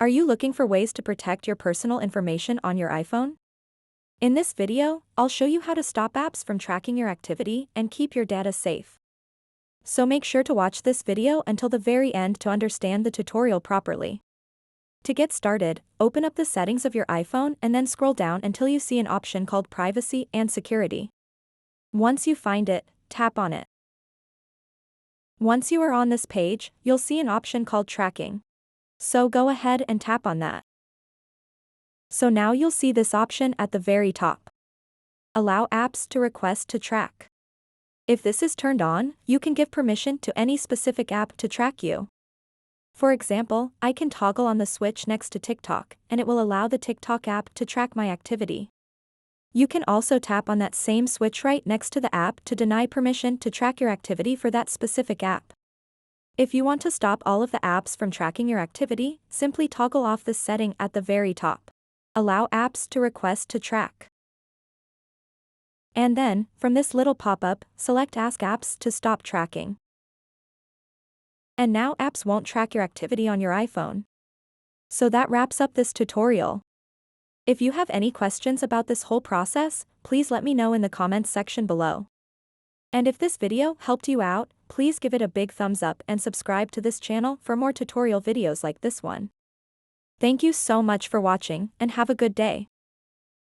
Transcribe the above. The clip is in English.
Are you looking for ways to protect your personal information on your iPhone? In this video, I'll show you how to stop apps from tracking your activity and keep your data safe. So make sure to watch this video until the very end to understand the tutorial properly. To get started, open up the settings of your iPhone and then scroll down until you see an option called Privacy and Security. Once you find it, tap on it. Once you are on this page, you'll see an option called Tracking. So go ahead and tap on that. So now you'll see this option at the very top. Allow apps to request to track. If this is turned on, you can give permission to any specific app to track you. For example, I can toggle on the switch next to TikTok, and it will allow the TikTok app to track my activity. You can also tap on that same switch right next to the app to deny permission to track your activity for that specific app. If you want to stop all of the apps from tracking your activity, simply toggle off this setting at the very top. Allow apps to request to track. And then, from this little pop-up, select Ask Apps to stop tracking. And now apps won't track your activity on your iPhone. So that wraps up this tutorial. If you have any questions about this whole process, please let me know in the comments section below. And if this video helped you out, please give it a big thumbs up and subscribe to this channel for more tutorial videos like this one. Thank you so much for watching and have a good day.